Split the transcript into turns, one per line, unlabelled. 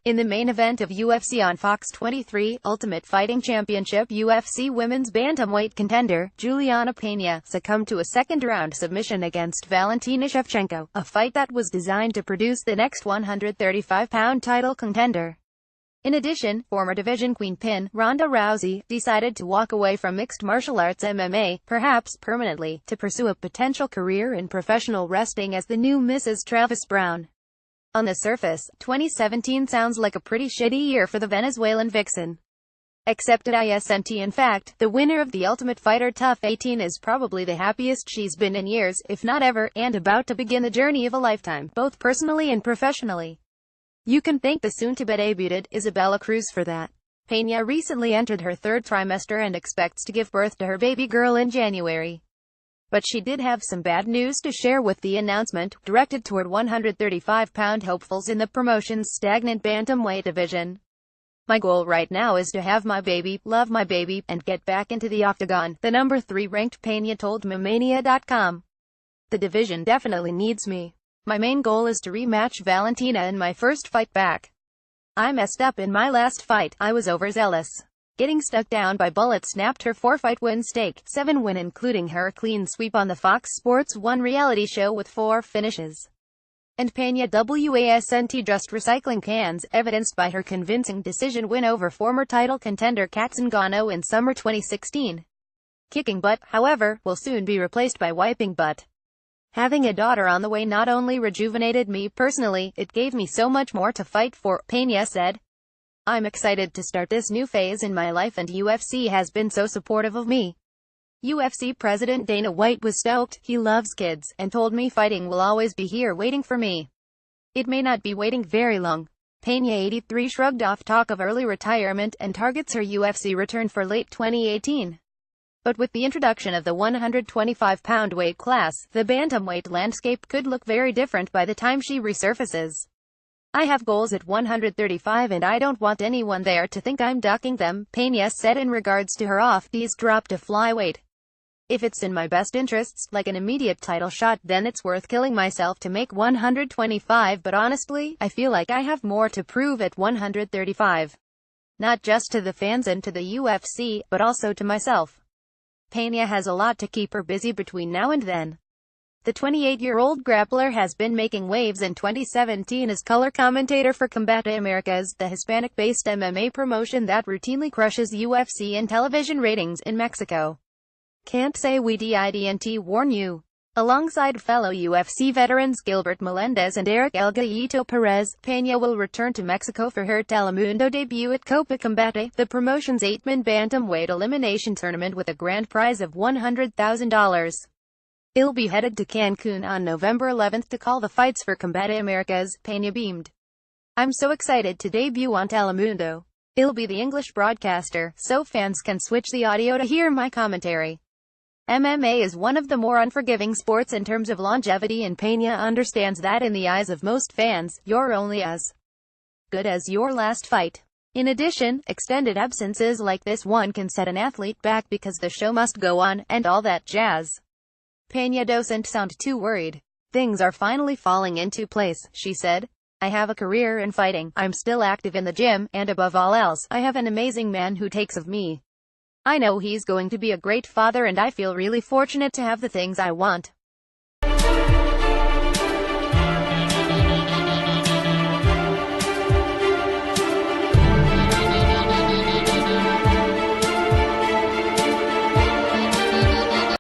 In the main event of UFC on Fox 23, Ultimate Fighting Championship UFC Women's Bantamweight contender, Julianna Pena, succumbed to a second-round submission against Valentina Shevchenko, a fight that was designed to produce the next 135-pound title contender. In addition, former division queen pin, Ronda Rousey, decided to walk away from mixed martial arts MMA, perhaps permanently, to pursue a potential career in professional wrestling as the new Mrs. Travis Browne. On the surface, 2017 sounds like a pretty shitty year for the Venezuelan vixen. Except it isn't. In fact, the winner of the Ultimate Fighter TUF 18 is probably the happiest she's been in years, if not ever, and about to begin the journey of a lifetime, both personally and professionally. You can thank the soon-to-be-debuted Isabella Cruz for that. Pena recently entered her third trimester and expects to give birth to her baby girl in January. But she did have some bad news to share with the announcement, directed toward 135-pound hopefuls in the promotion's stagnant bantamweight division. "My goal right now is to have my baby, love my baby, and get back into the octagon," the number 3 ranked Pena told MMania.com. "The division definitely needs me. My main goal is to rematch Valentina in my first fight back. I messed up in my last fight. I was overzealous. Getting stuck down by bullets snapped her 4-fight win streak, 7 win including her clean sweep on the Fox Sports 1 reality show with 4 finishes. And Pena wasn't just recycling cans, evidenced by her convincing decision win over former title contender Kat Zingano in summer 2016. Kicking butt, however, will soon be replaced by wiping butt. Having a daughter on the way not only rejuvenated me personally, it gave me so much more to fight for," Pena said. "I'm excited to start this new phase in my life and UFC has been so supportive of me." UFC President Dana White was stoked. "He loves kids, and told me fighting will always be here waiting for me. It may not be waiting very long." Pena, 83, shrugged off talk of early retirement and targets her UFC return for late 2018. But with the introduction of the 125-pound weight class, the bantamweight landscape could look very different by the time she resurfaces. "I have goals at 135 and I don't want anyone there to think I'm ducking them," Pena said in regards to her off-tease drop to flyweight. "If it's in my best interests, like an immediate title shot, then it's worth killing myself to make 125, but honestly, I feel like I have more to prove at 135. Not just to the fans and to the UFC, but also to myself." Pena has a lot to keep her busy between now and then. The 28-year-old grappler has been making waves in 2017 as color commentator for Combate Americas, the Hispanic-based MMA promotion that routinely crushes UFC and television ratings in Mexico. "Can't say we didn't warn you." Alongside fellow UFC veterans Gilbert Melendez and Eric El Gallito Perez, Pena will return to Mexico for her Telemundo debut at Copa Combate, the promotion's 8-man bantamweight elimination tournament with a grand prize of $100,000. "I'll be headed to Cancun on November 11th to call the fights for Combate Americas," Pena beamed. "I'm so excited to debut on Telemundo. I'll be the English broadcaster, so fans can switch the audio to hear my commentary. MMA is one of the more unforgiving sports in terms of longevity, and Pena understands that in the eyes of most fans, you're only as good as your last fight. In addition, extended absences like this one can set an athlete back because the show must go on, and all that jazz." Pena doesn't sound too worried. "Things are finally falling into place," she said. "I have a career in fighting, I'm still active in the gym, and above all else, I have an amazing man who takes of me. I know he's going to be a great father and I feel really fortunate to have the things I want.